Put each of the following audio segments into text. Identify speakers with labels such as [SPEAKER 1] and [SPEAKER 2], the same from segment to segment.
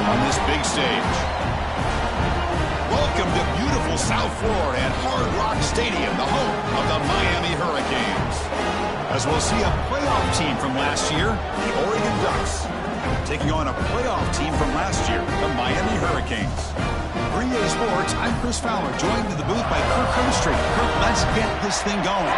[SPEAKER 1] on this big stage. Welcome to beautiful South Florida and Hard Rock Stadium, the home of the Miami Hurricanes. As we'll see a playoff team from last year, the Oregon Ducks, taking on a playoff team from last year, the Miami Hurricanes. For EA Sports, I'm Chris Fowler, joined in the booth by Kirk Herbstreit. Kirk, let's get this thing going.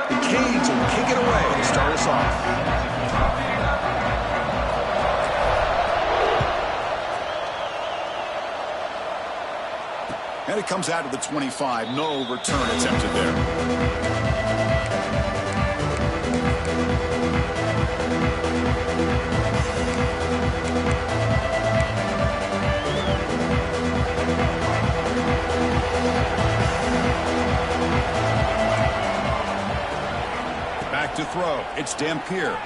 [SPEAKER 1] The Canes will kick it away to start us off. And it comes out of the 25. No return attempted there. Back to throw. It's Dampier.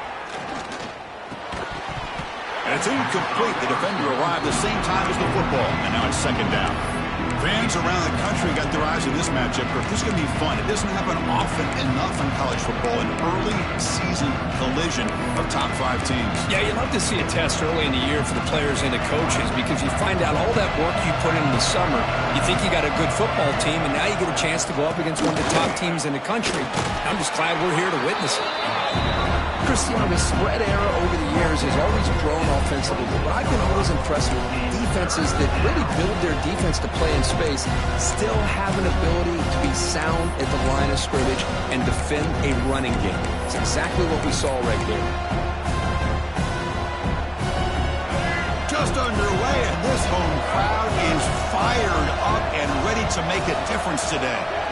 [SPEAKER 1] And it's incomplete. The defender arrived the same time as the football. And now it's second down. Fans around the country got their eyes on this matchup. This is going to be fun. It doesn't happen often enough in college football, an early season collision of top 5 teams.
[SPEAKER 2] Yeah, you'd love to see a test early in the year for the players and the coaches because you find out all that work you put in the summer. You think you got a good football team, and now you get a chance to go up against one of the top teams in the country. I'm just glad we're here to witness it.
[SPEAKER 3] Cristiano, the spread era over the years has always grown offensively, but I've been always impressed with defenses that really build their defense to play in space, still have an ability to be sound at the line of scrimmage and defend a running game. It's exactly what we saw right there.
[SPEAKER 1] Just underway, and this home crowd is fired up and ready to make a difference today.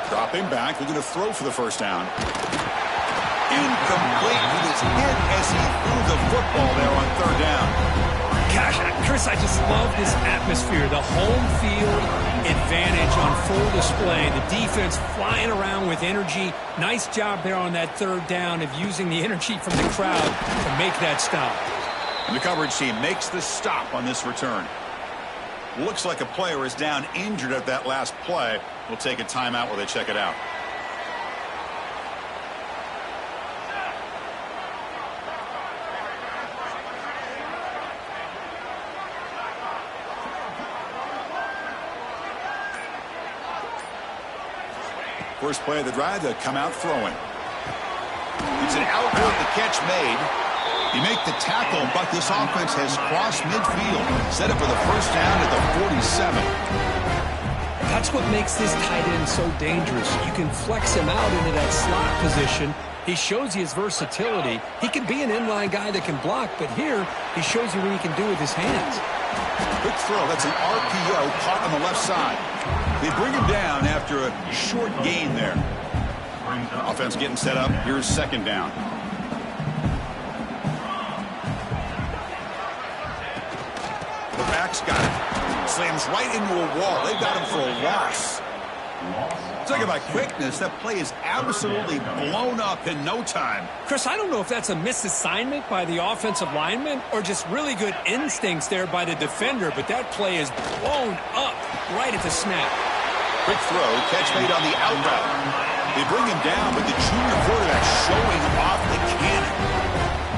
[SPEAKER 1] Dropping back, we're going to throw for the first down. Incomplete. He was hit as he threw the football there on third down.
[SPEAKER 2] Gosh, Chris, I just love this atmosphere. The home field advantage on full display. The defense flying around with energy. Nice job there on that third down of using the energy from the crowd to make that stop.
[SPEAKER 1] And the coverage team makes the stop on this return. Looks like a player is down injured at that last play. We'll take a timeout while they check it out. First play of the drive, they'll come out throwing. It's an out route, the catch made. You make the tackle, but this offense has crossed midfield. Set up for the first down at the 47.
[SPEAKER 2] That's what makes this tight end so dangerous. You can flex him out into that slot position. He shows you his versatility. He can be an inline guy that can block, but here he shows you what he can do with his hands.
[SPEAKER 1] Quick throw. That's an RPO caught on the left side. They bring him down after a short gain there. Offense getting set up. Here's second down. The back's got it. Slams right into a wall. They've got him for a loss. Talk about quickness. That play is absolutely blown up in no time.
[SPEAKER 2] Chris, I don't know if that's a misassignment by the offensive lineman or just really good instincts there by the defender, but that play is blown up right at the snap.
[SPEAKER 1] Quick throw. Catch made on the out route. They bring him down, but the junior quarterback showing off the cannon.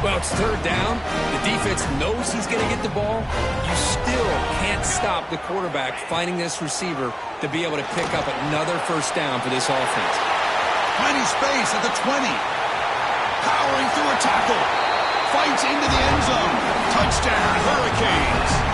[SPEAKER 2] Well, it's third down. The defense knows he's going to get the ball. You still can't stop the quarterback finding this receiver to be able to pick up another first down for this offense.
[SPEAKER 1] Plenty space at the 20. Powering through a tackle. Fights into the end zone. Touchdown, Hurricanes.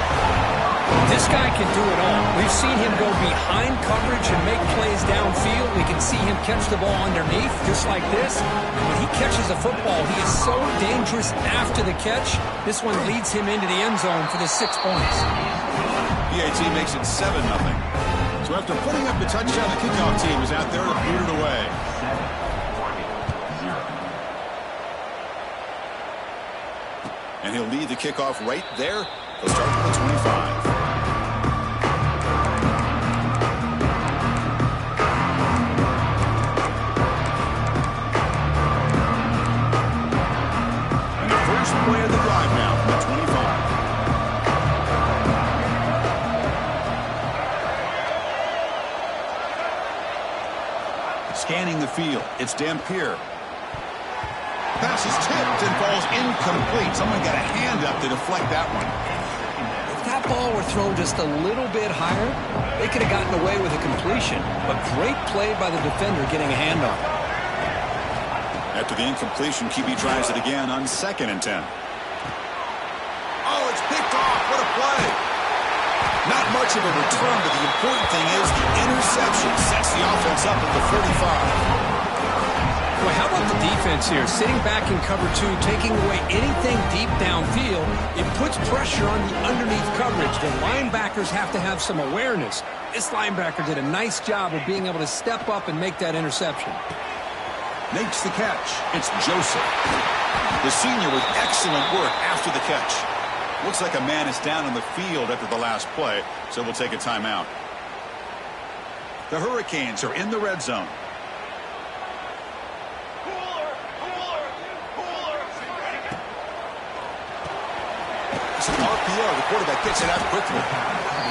[SPEAKER 2] This guy can do it all. We've seen him go behind coverage and make plays downfield. We can see him catch the ball underneath, just like this. And when he catches a football, he is so dangerous after the catch. This one leads him into the end zone for the 6 points.
[SPEAKER 1] PAT makes it 7-0. So after putting up the touchdown, the kickoff team is out there to boot it away. And he'll lead the kickoff right there. They'll start at the 25. downfield. It's Dampier. Pass is tipped and falls incomplete. Someone got a hand up to deflect that one.
[SPEAKER 2] If that ball were thrown just a little bit higher, they could have gotten away with a completion. But great play by the defender getting a hand on it.
[SPEAKER 1] After the incompletion, QB tries it again on 2nd and 10. Oh, it's picked off. What a play. Not much of a return, but the important thing is the interception sets the offense up at the 45.
[SPEAKER 2] Well, how about the defense here? Sitting back in cover 2, taking away anything deep downfield, it puts pressure on the underneath coverage. The linebackers have to have some awareness. This linebacker did a nice job of being able to step up and make that interception.
[SPEAKER 1] Makes the catch. It's Joseph. The senior with excellent work after the catch. Looks like a man is down on the field after the last play, so we'll take a timeout. The Hurricanes are in the red zone. It's an RPO. The quarterback gets it out quickly.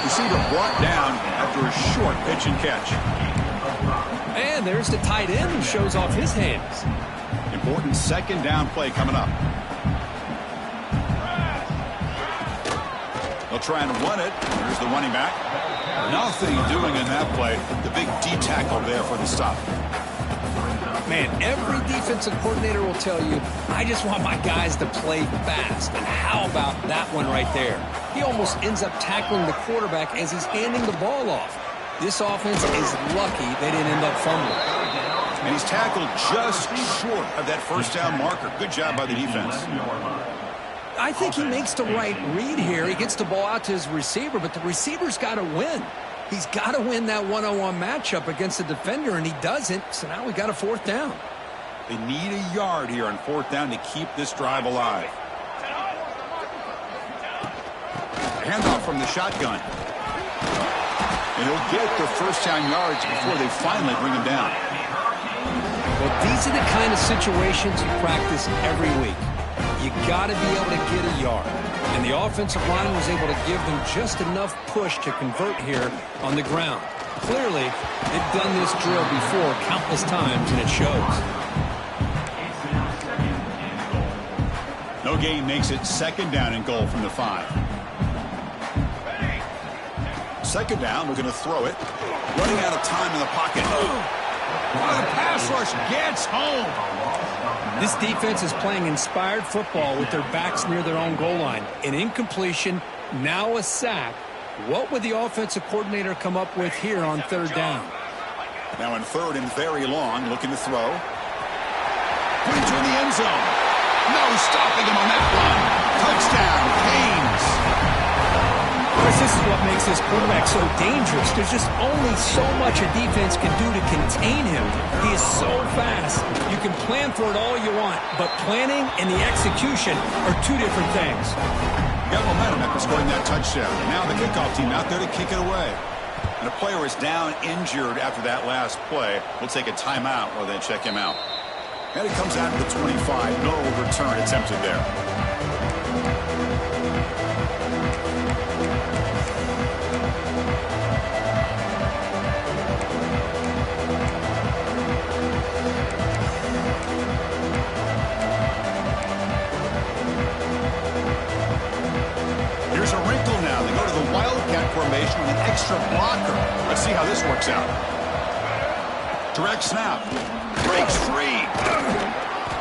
[SPEAKER 1] Receiver brought down after a short pitch and catch.
[SPEAKER 2] And there's the tight end who shows off his hands.
[SPEAKER 1] Important 2nd down play coming up. They'll try and run it. Here's the running back. Nothing doing in that play. The big D tackle there for the stop.
[SPEAKER 2] Man, every defensive coordinator will tell you, I just want my guys to play fast. And how about that one right there? He almost ends up tackling the quarterback as he's handing the ball off. This offense is lucky they didn't end up fumbling.
[SPEAKER 1] And he's tackled just short of that 1st down marker. Good job by the defense.
[SPEAKER 2] I think he makes the right read here. He gets the ball out to his receiver, but the receiver's got to win. He's got to win that one-on-one matchup against the defender, and he doesn't, so now we got a 4th down.
[SPEAKER 1] They need a yard here on 4th down to keep this drive alive. Handoff from the shotgun. And he'll get the 1st down yards before they finally bring him down.
[SPEAKER 2] Well, these are the kind of situations you practice every week. You got to be able to get a yard. And the offensive line was able to give them just enough push to convert here on the ground. Clearly, they've done this drill before countless times, and it shows.
[SPEAKER 1] No gain makes it 2nd down and goal from the 5. 2nd down, we're going to throw it. Running out of time in the pocket. The pass rush gets home.
[SPEAKER 2] This defense is playing inspired football with their backs near their own goal line. An incompletion, now a sack. What would the offensive coordinator come up with here on 3rd down?
[SPEAKER 1] Now in 3rd and very long, looking to throw. Put into the end zone. No stopping him on that run. Touchdown, Canes.
[SPEAKER 2] Chris, this is what makes this quarterback so dangerous. There's just only so much a defense can do to contain him. He is so fast. You can plan for it all you want, but planning and the execution are 2 different things.
[SPEAKER 1] Got momentum after scoring that touchdown. And now the kickoff team out there to kick it away. And a player is down injured after that last play. We'll take a timeout while they check him out. And it comes out to the 25. No return attempted there. Here's a wrinkle now. They go to the Wildcat formation with an extra blocker. Let's see how this works out. Direct snap. Breaks free.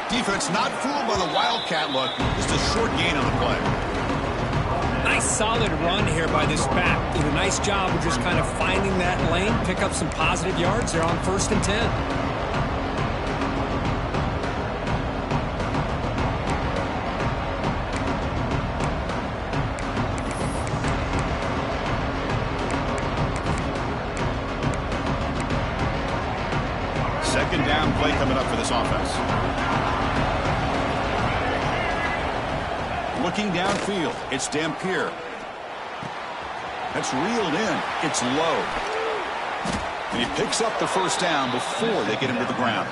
[SPEAKER 1] Defense not fooled by the Wildcat look. Just a short gain on the play.
[SPEAKER 2] Nice solid run here by this back. Did a nice job of just kind of finding that lane, pick up some positive yards. They're on 1st and 10.
[SPEAKER 1] Second down play coming up for this offense. Looking downfield, it's Dampier. That's reeled in. It's low. And he picks up the 1st down before they get him to the ground.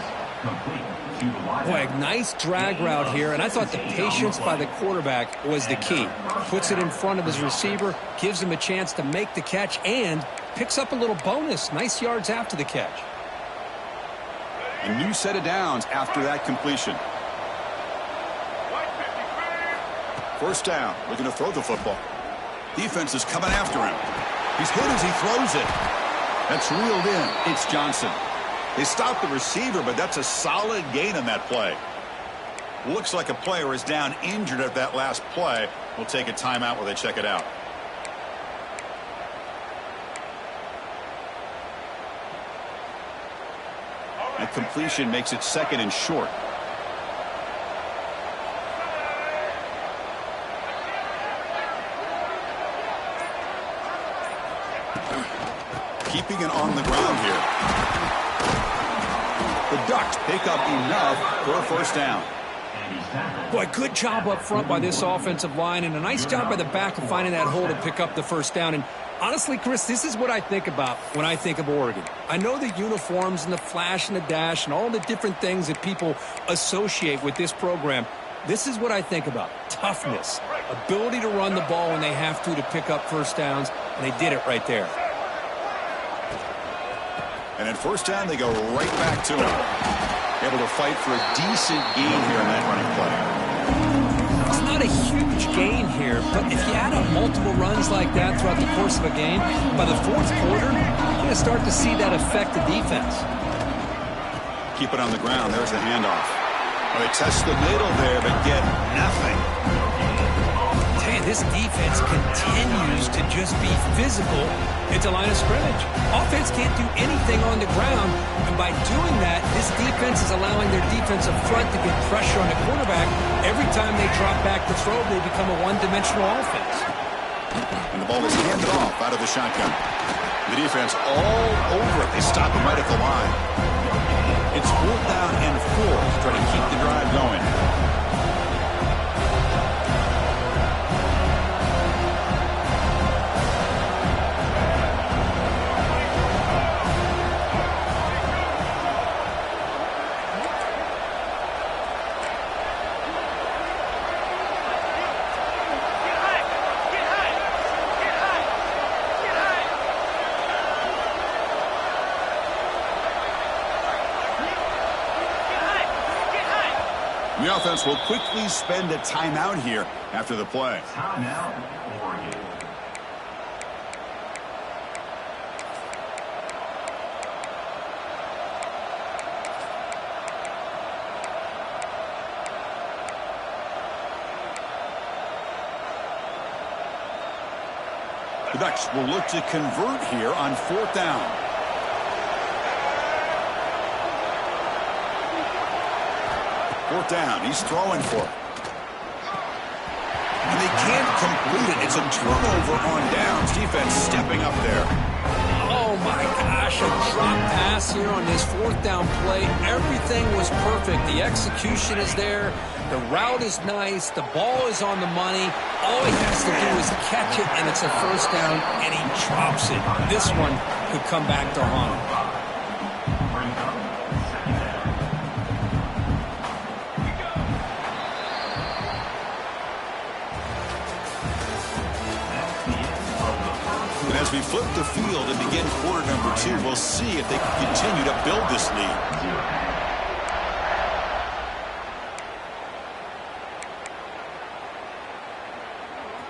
[SPEAKER 2] Boy, a nice drag route here, and I thought the patience by the quarterback was the key. Puts it in front of his receiver, gives him a chance to make the catch, and picks up a little bonus. Nice yards after the catch.
[SPEAKER 1] A new set of downs after that completion. First down, looking to throw the football. Defense is coming after him. He's hit as he throws it. That's reeled in. It's Johnson. They stopped the receiver, but that's a solid gain on that play. Looks like a player is down injured at that last play. We'll take a timeout while they check it out. And completion makes it 2nd and short. Keeping it on the ground here. The Ducks pick up enough for a first down.
[SPEAKER 2] Boy, good job up front by this offensive line, and a nice job by the back of finding that hole to pick up the first down. And honestly, Chris, this is what I think about when I think of Oregon. I know the uniforms and the flash and the dash and all the different things that people associate with this program. This is what I think about. Toughness, ability to run the ball when they have to pick up first downs, and they did it right there.
[SPEAKER 1] And at first down, they go right back to him. Able to fight for a decent gain here in that running play.
[SPEAKER 2] It's not a huge gain here, but if you add up multiple runs like that throughout the course of a game, by the 4th quarter, you're going to start to see that affect the defense.
[SPEAKER 1] Keep it on the ground. There's the handoff. Well, they test the middle there, but get nothing.
[SPEAKER 2] This defense continues to just be physical at the line of scrimmage. Offense can't do anything on the ground, and by doing that, this defense is allowing their defensive front to get pressure on the quarterback. Every time they drop back to throw, they become a one-dimensional offense.
[SPEAKER 1] And the ball is handed off out of the shotgun. The defense all over it. They stop him right at the line. It's 4th down and 4 to try to keep the drive going. The offense will quickly spend a timeout here after the play.
[SPEAKER 4] Timeout, Oregon.
[SPEAKER 1] The Ducks will look to convert here on 4th down. Fourth down. He's throwing for it. And they can't complete it. It's a turnover on downs. Defense stepping up there.
[SPEAKER 2] Oh, my gosh. A drop pass here on this 4th down play. Everything was perfect. The execution is there. The route is nice. The ball is on the money. All he has to do is catch it, and it's a first down, and he drops it. This one could come back to haunt him.
[SPEAKER 1] As we flip the field and begin quarter number 2, we'll see if they can continue to build this lead.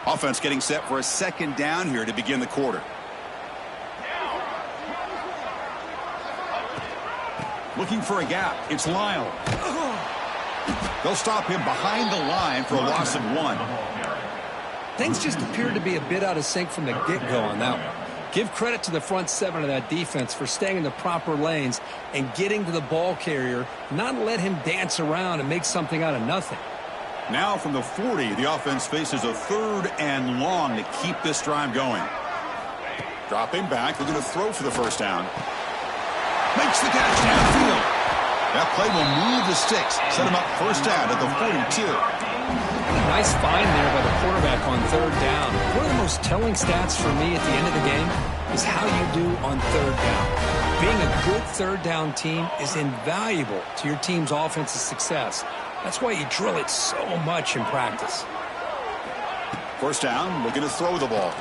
[SPEAKER 1] Offense getting set for a 2nd down here to begin the quarter. Looking for a gap. It's Lyle. They'll stop him behind the line for a loss of 1.
[SPEAKER 2] Things just appeared to be a bit out of sync from the get-go on that one. Give credit to the front 7 of that defense for staying in the proper lanes and getting to the ball carrier, not let him dance around and make something out of nothing.
[SPEAKER 1] Now from the 40, the offense faces a 3rd and long to keep this drive going. Dropping back, they're going to throw for the first down. Makes the catch downfield. That play will move the sticks, set him up first down at the 42.
[SPEAKER 2] Nice find there by the quarterback on 3rd down. One of the most telling stats for me at the end of the game is how you do on 3rd down. Being a good 3rd down team is invaluable to your team's offensive success. That's why you drill it so much in practice.
[SPEAKER 1] First down, looking to throw the ball.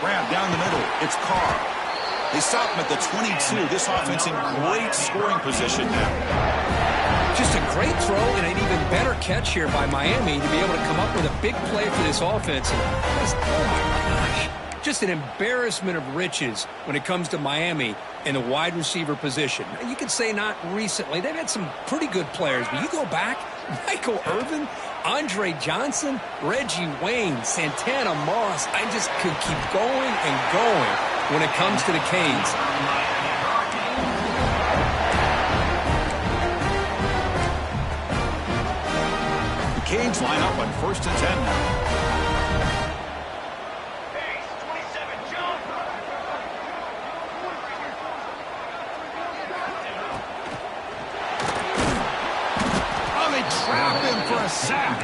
[SPEAKER 1] Grab down the middle. It's Carr. They stop him at the 22. This offense in great scoring position now.
[SPEAKER 2] Just a great throw and an even better catch here by Miami to be able to come up with a big play for this offense. Oh my gosh. Just an embarrassment of riches when it comes to Miami in the wide receiver position. You could say not recently. They've had some pretty good players, but you go back, Michael Irvin, Andre Johnson, Reggie Wayne, Santana Moss. I just could keep going and going when it comes to the Canes.
[SPEAKER 1] The Canes line up on 1st and 10 now. Trap him for a sack.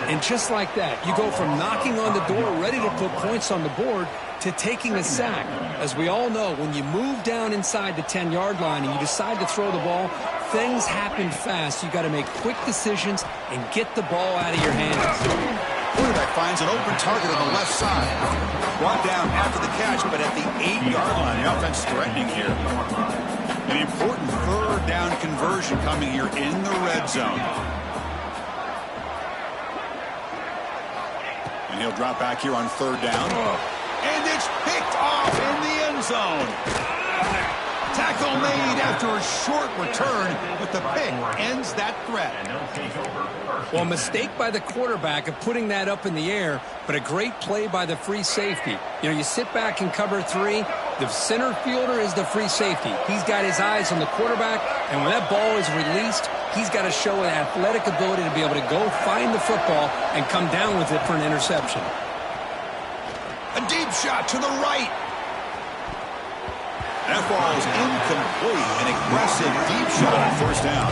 [SPEAKER 2] And just like that, you go from knocking on the door, ready to put points on the board, to taking a sack. As we all know, when you move down inside the 10-yard line and you decide to throw the ball, things happen fast. You got to make quick decisions and get the ball out of your hands.
[SPEAKER 1] Quarterback finds an open target on the left side. Brought down after the catch, but at the 8-yard line, the offense threatening here. An important third down conversion coming here in the red zone. And he'll drop back here on 3rd down. And it's picked off in the end zone. Tackle made after a short return, but the pick ends that threat.
[SPEAKER 2] Well, mistake by the quarterback of putting that up in the air, but a great play by the free safety. You know, you sit back in cover 3. The center fielder is the free safety. He's got his eyes on the quarterback, and when that ball is released, he's got to show an athletic ability to be able to go find the football and come down with it for an interception.
[SPEAKER 1] A deep shot to the right. That ball is incomplete. An aggressive deep shot on 1st down.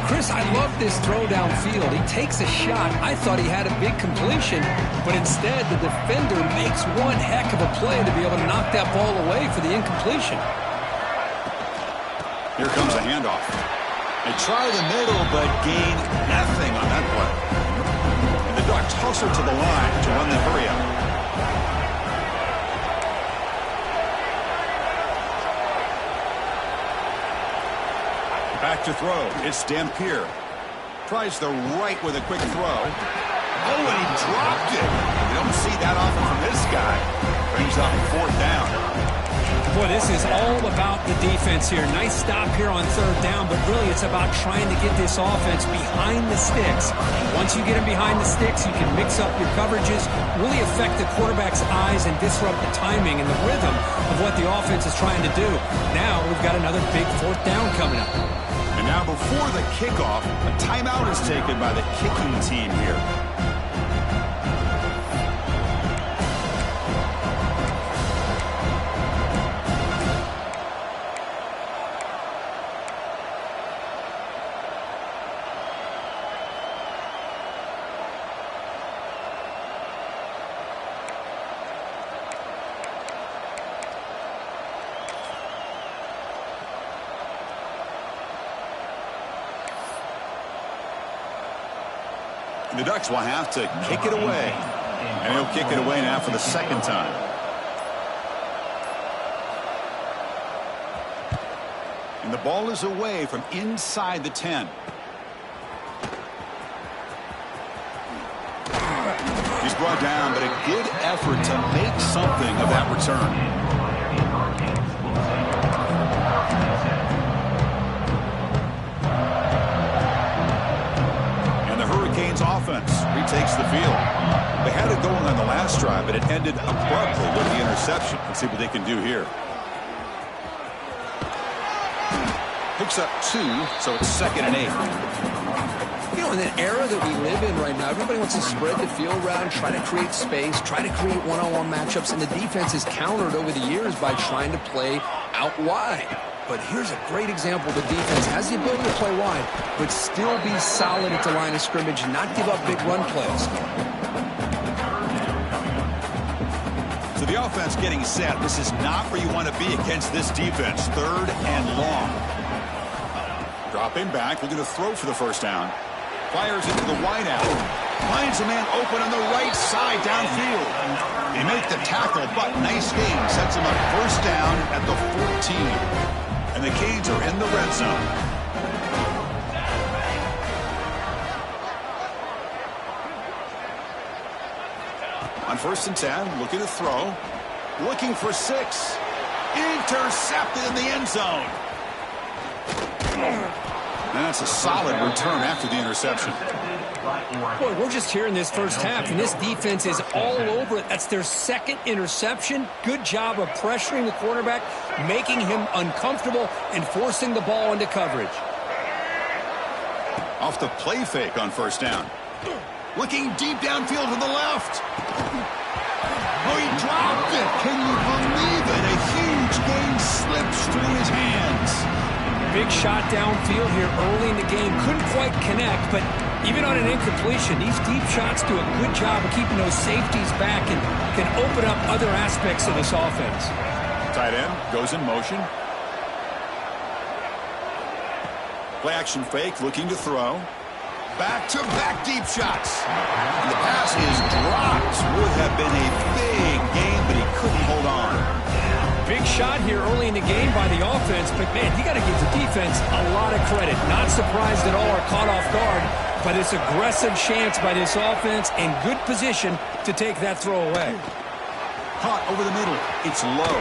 [SPEAKER 2] Chris, I love this throw downfield. He takes a shot. I thought he had a big completion, but instead the defender makes one heck of a play to be able to knock that ball away for the incompletion.
[SPEAKER 1] Here comes a handoff. They try the middle, but gain nothing on that play. And the Ducks hustle to the line to run the hurry up. Back to throw. It's Dampier. Tries the right with a quick throw. Oh, and he dropped it. We don't see that often from this guy. Brings up 4th down.
[SPEAKER 2] Boy, this is all about the defense here. Nice stop here on 3rd down, but really it's about trying to get this offense behind the sticks. Once you get them behind the sticks, you can mix up your coverages, really affect the quarterback's eyes and disrupt the timing and the rhythm of what the offense is trying to do. Now we've got another big 4th down coming up.
[SPEAKER 1] And now before the kickoff, a timeout is taken by the kicking team here. The Ducks will have to kick it away. And he'll kick it away now for the 2nd time. And the ball is away from inside the 10. He's brought down, but a good effort to make something of that return. Offense retakes the field. They had it going on the last drive, but it ended abruptly with the interception. Let's see what they can do here. Picks up 2, so it's 2nd and 8.
[SPEAKER 3] You know, in an era that we live in right now, everybody wants to spread the field around, try to create space, try to create one-on-one matchups, and the defense is countered over the years by trying to play out wide. But here's a great example. The defense has the ability to play wide, but still be solid at the line of scrimmage and not give up big run plays.
[SPEAKER 1] So the offense getting set. This is not where you want to be against this defense. 3rd and long. Dropping back. We're going to throw for the 1st down. Fires into the wideout. Finds a man open on the right side downfield. They make the tackle, but nice game. Sets him up first down at the 14. And the Canes are in the red zone. On 1st and 10, looking to throw. Looking for 6. Intercepted in the end zone. And that's a solid return after the interception.
[SPEAKER 2] Boy, we're just here in this first half, and this defense is all over it. That's their 2nd interception. Good job of pressuring the quarterback, making him uncomfortable, and forcing the ball into coverage.
[SPEAKER 1] Off the play fake on 1st down. Looking deep downfield to the left. Oh, he dropped it. Can you believe it? A huge gain slips through his hands.
[SPEAKER 2] Big shot downfield here early in the game. Couldn't quite connect, but even on an incompletion, these deep shots do a good job of keeping those safeties back and can open up other aspects of this offense.
[SPEAKER 1] Tight end goes in motion. Play action fake, looking to throw. Back-to-back deep shots. And the pass is dropped. Would have been a big gain, but he couldn't hold on.
[SPEAKER 2] Big shot here early in the game by the offense, but man, you got to give the defense a lot of credit. Not surprised at all or caught off guard, but it's aggressive chance by this offense and good position to take that throw away.
[SPEAKER 1] Caught over the middle. It's low.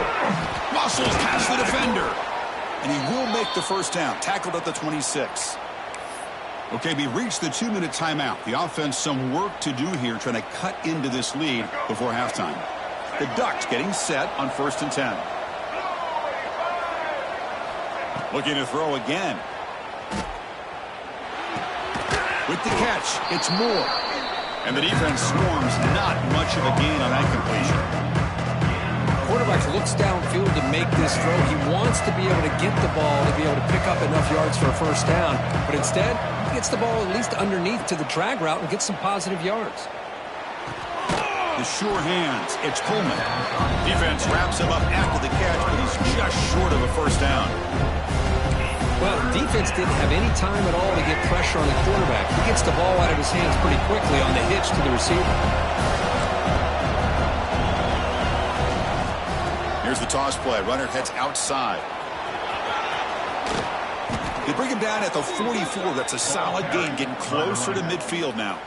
[SPEAKER 1] Muscles past the defender. And he will make the first down. Tackled at the 26. Okay, we reached the 2-minute timeout. The offense some work to do here trying to cut into this lead before halftime. The Ducks getting set on 1st and 10. Looking to throw again. With the catch, it's Moore. And the defense swarms, not much of a gain on that completion.
[SPEAKER 2] Quarterback looks downfield to make this throw. He wants to be able to get the ball to be able to pick up enough yards for a first down. But instead, he gets the ball at least underneath to the drag route and gets some positive yards.
[SPEAKER 1] The sure hands. It's Pullman. Defense wraps him up after the catch, but he's just short of a first down.
[SPEAKER 2] Well, defense didn't have any time at all to get pressure on the quarterback. He gets the ball out of his hands pretty quickly on the hitch to the receiver.
[SPEAKER 1] Here's the toss play. Runner heads outside. They bring him down at the 44. That's a solid gain, getting closer to midfield now.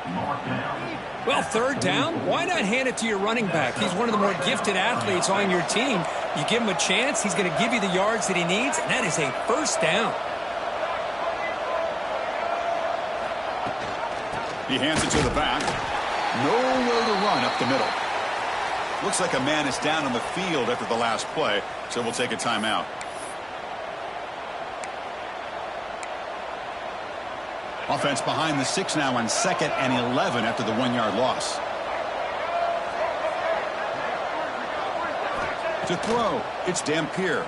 [SPEAKER 2] Well, 3rd down, why not hand it to your running back? He's one of the more gifted athletes on your team. You give him a chance, he's going to give you the yards that he needs, and that is a first down.
[SPEAKER 1] He hands it to the back. Nowhere to run up the middle. Looks like a man is down on the field after the last play, so we'll take a timeout. Offense behind the 6 now on 2nd and 11 after the 1-yard loss. To throw, it's Dampier.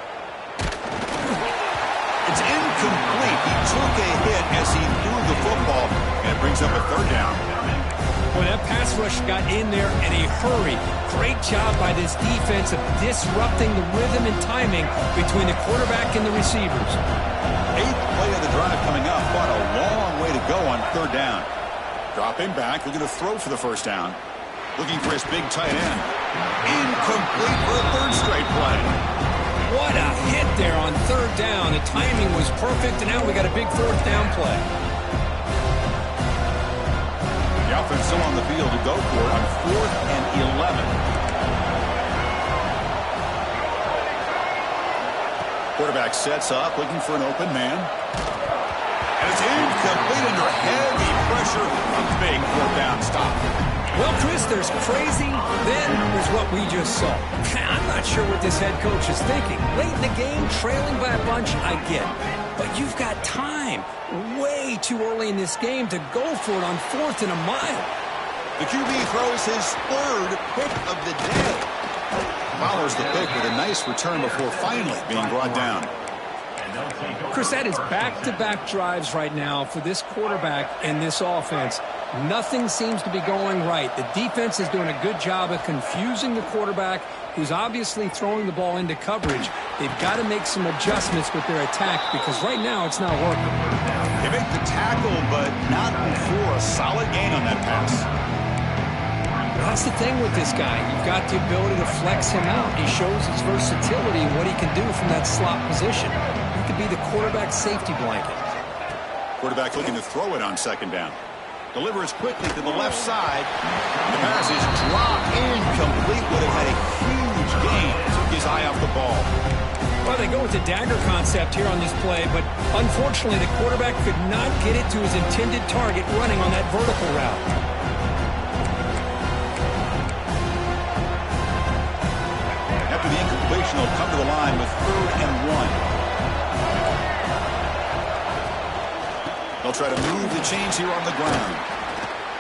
[SPEAKER 1] It's incomplete. He took a hit as he threw the football, and it brings up a 3rd down.
[SPEAKER 2] Well, that pass rush got in there in a hurry. Great job by this defense of disrupting the rhythm and timing between the quarterback and the receivers.
[SPEAKER 1] 8th play of the drive coming up, but a long way to go on 3rd down. Dropping back, looking to throw for the first down. Looking for his big tight end. Incomplete for a 3rd straight play.
[SPEAKER 2] What a hit there on 3rd down. The timing was perfect, and now we got a big 4th down play.
[SPEAKER 1] The offense still on the field to go for it on 4th and 11. Quarterback sets up, looking for an open man. And it's incomplete under heavy pressure. A big 4th down stop.
[SPEAKER 2] Well, Chris, there's crazy, then there's what we just saw. I'm not sure what this head coach is thinking. Late in the game, trailing by a bunch, I get it. But you've got time, way too early in this game, to go for it on 4th and a mile.
[SPEAKER 1] The QB throws his 3rd pick of the day. Follows the pick with a nice return before finally being brought down.
[SPEAKER 2] Chris, that is back-to-back drives right now for this quarterback and this offense. Nothing seems to be going right. The defense is doing a good job of confusing the quarterback, who's obviously throwing the ball into coverage. They've got to make some adjustments with their attack because right now it's not working.
[SPEAKER 1] They make the tackle, but not before a solid gain on that pass.
[SPEAKER 2] That's the thing with this guy. You've got the ability to flex him out. He shows his versatility and what he can do from that slot position. He could be the quarterback's safety blanket.
[SPEAKER 1] Quarterback looking to throw it on second down. Delivers quickly to the left side. The pass is dropped incomplete. Would have had a huge gain. Took his eye off the ball.
[SPEAKER 2] Well, they go with the dagger concept here on this play, but unfortunately the quarterback could not get it to his intended target running on that vertical route.
[SPEAKER 1] After the incompletion, they'll come to the line with 3rd and 1. They'll try to move the chains here on the ground.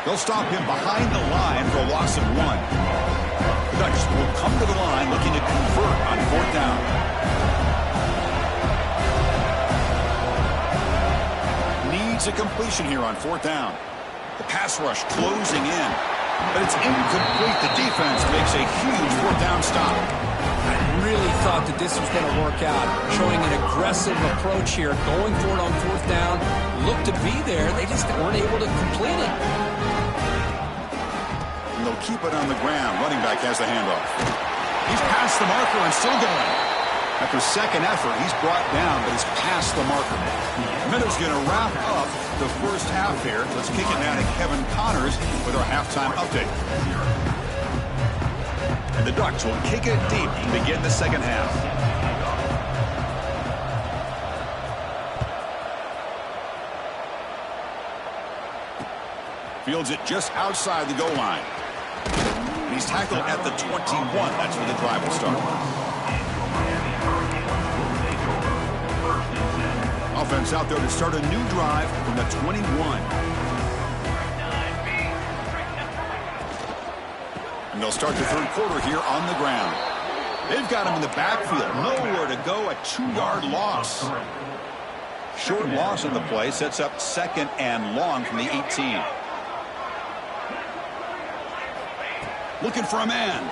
[SPEAKER 1] They'll stop him behind the line for a loss of 1. The Ducks will come to the line looking to convert on 4th down. Needs a completion here on 4th down. The pass rush closing in, but it's incomplete. The defense makes a huge 4th down stop.
[SPEAKER 2] I really thought that this was going to work out, showing an aggressive approach here, going for it on 4th down. Looked to be there, they just weren't able to complete it.
[SPEAKER 1] And they'll keep it on the ground. Running back has the handoff. He's past the marker and still going. After second effort, he's brought down, but he's past the marker. Minnows going to wrap up the first half here. Let's kick it down to Kevin Connors with our halftime update. And the Ducks will kick it deep to begin the second half. Fields it just outside the goal line. And he's tackled at the 21. That's where the drive will start. Offense out there to start a new drive from the 21. And they'll start the 3rd quarter here on the ground. They've got him in the backfield. Nowhere to go. A 2-yard loss. Short loss on the play. Sets up 2nd and long from the 18. Looking for a man.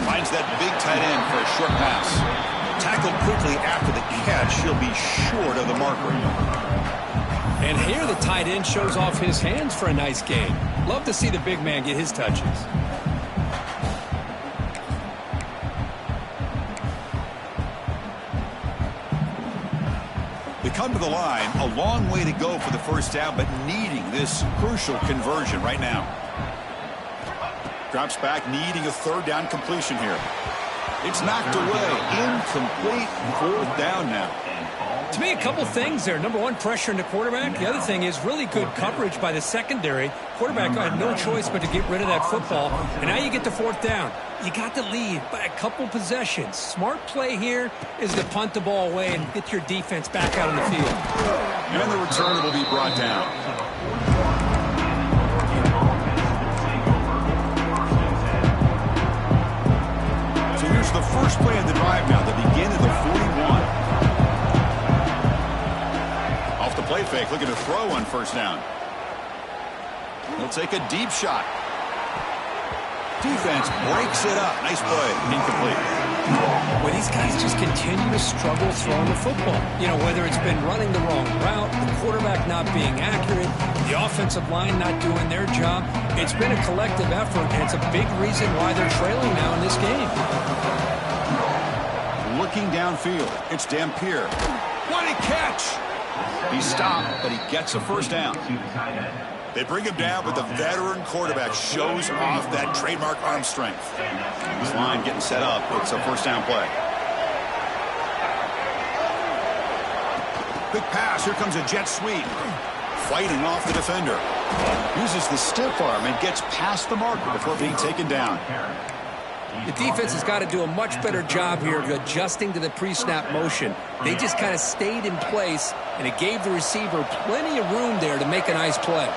[SPEAKER 1] Finds that big tight end for a short pass. Tackled quickly after the catch. He'll be short of the marker.
[SPEAKER 2] And here the tight end shows off his hands for a nice gain. Love to see the big man get his touches.
[SPEAKER 1] They come to the line. A long way to go for the first down, but needing this crucial conversion right now. Drops back, needing a 3rd down completion here. It's knocked away. Incomplete. 4th down now.
[SPEAKER 2] To me, a couple things there. Number one, pressure in the quarterback. The other thing is really good coverage by the secondary. Quarterback had no choice but to get rid of that football. And now you get to 4th down. You got the lead by a couple possessions. Smart play here is to punt the ball away and get your defense back out on the field.
[SPEAKER 1] And the return will be brought down. So here's the first play of the drive now. The begin of the 41. Off the play fake, looking to throw on 1st down. He'll take a deep shot. Defense breaks it up. Nice play. Incomplete.
[SPEAKER 2] Well, these guys just continue to struggle throwing the football. You know, whether it's been running the wrong route, the quarterback not being accurate, the offensive line not doing their job. It's been a collective effort, and it's a big reason why they're trailing now in this game.
[SPEAKER 1] Looking downfield, it's Dampier. What a catch! He stopped, but he gets a 1st down. They bring him down, but the veteran quarterback shows off that trademark arm strength. This line getting set up. It's a 1st down play. Big pass. Here comes a jet sweep. Fighting off the defender. Uses the stiff arm and gets past the marker before being taken down.
[SPEAKER 2] The defense has got to do a much better job here of adjusting to the pre-snap motion. They just kind of stayed in place, and it gave the receiver plenty of room there to make a nice play.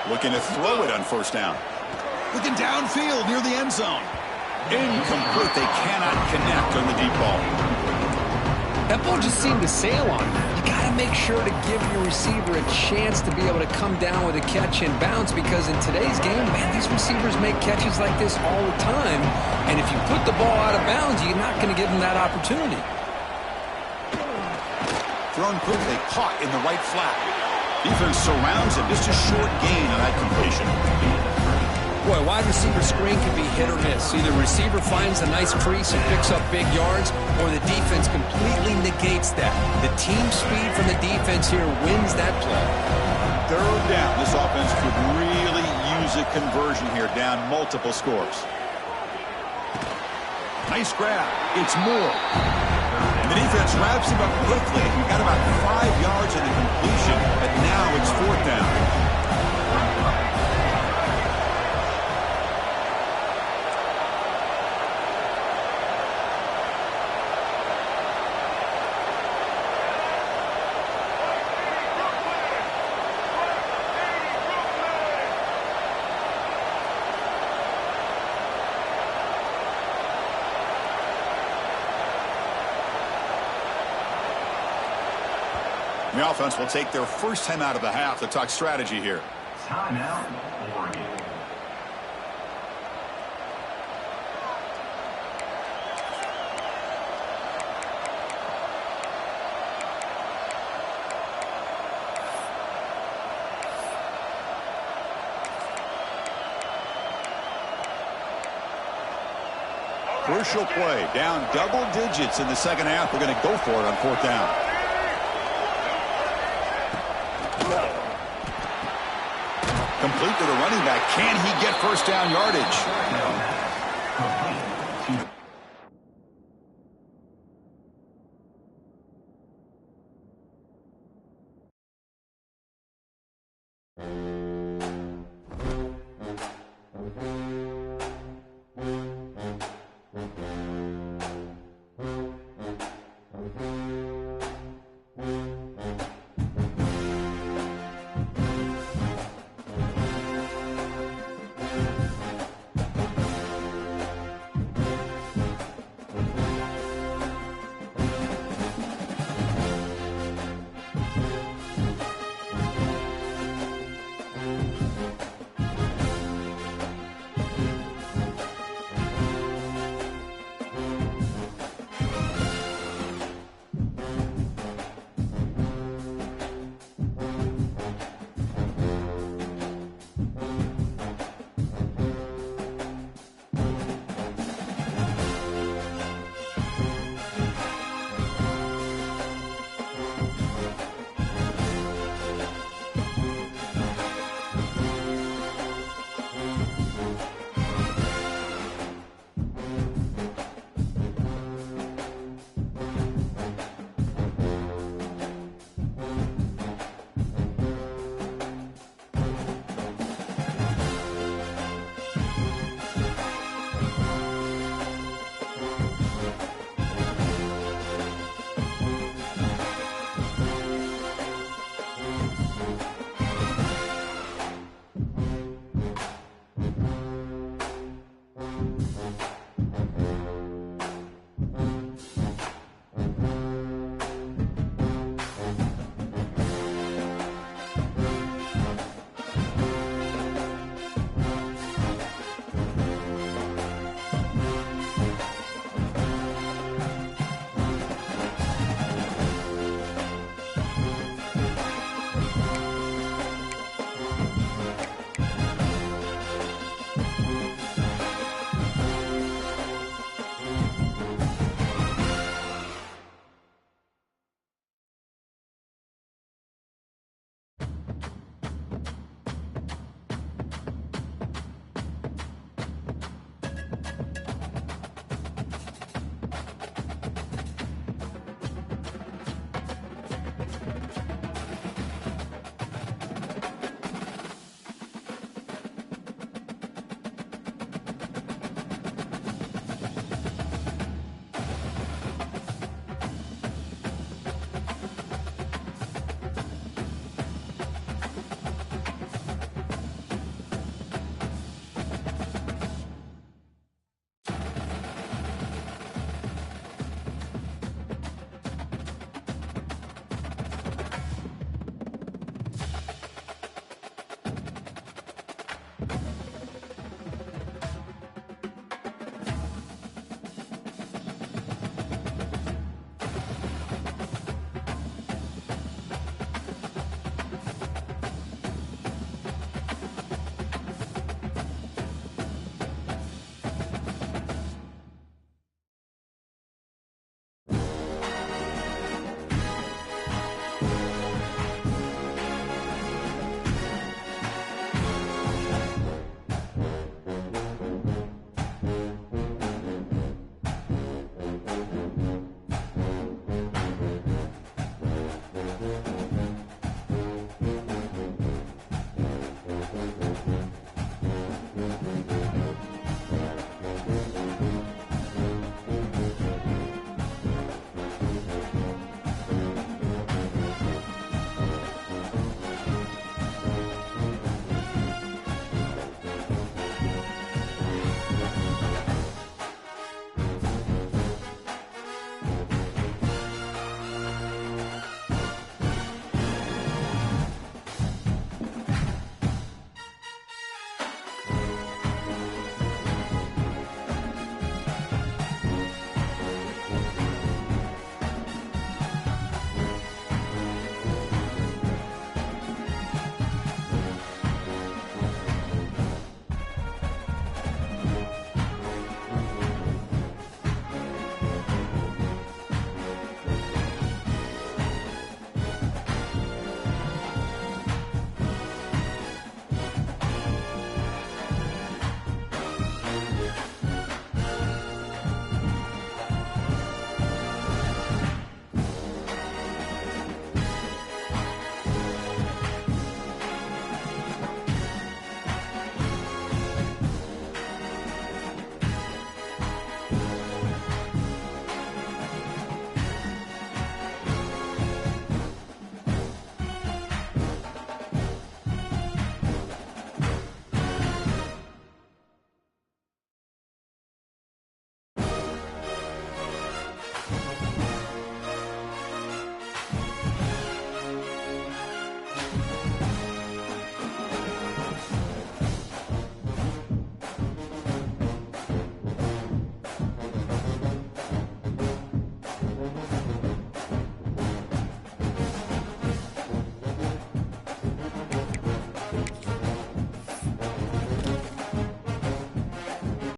[SPEAKER 1] Looking to throw it on 1st down. Looking downfield near the end zone. Incomplete. They cannot connect on the deep ball.
[SPEAKER 2] That ball just seemed to sail on him. You
[SPEAKER 3] got to make sure to give your receiver a chance to be able to come down with a catch and bounce, because in today's game, man, these receivers make catches like this all the time. And if you put the ball out of bounds, you're not going to give them that opportunity.
[SPEAKER 1] Thrown quickly, caught in the right flat. Defense surrounds him. Just a short gain on that completion.
[SPEAKER 2] Boy, wide receiver screen can be hit or miss. Either receiver finds a nice crease and picks up big yards, or the defense completely negates that. The team speed from the defense here wins that play.
[SPEAKER 1] Third down. This offense could really use a conversion here, down multiple scores. Nice grab. It's Moore. And the defense wraps him up quickly. He got about 5 yards in the completion, and now it's fourth down. The offense will take their first time out of the half to talk strategy here.
[SPEAKER 4] Timeout, Oregon.
[SPEAKER 1] Crucial play. Down double digits in the second half. We're going to go for it on fourth down. Complete to the running back. Can he get first down yardage?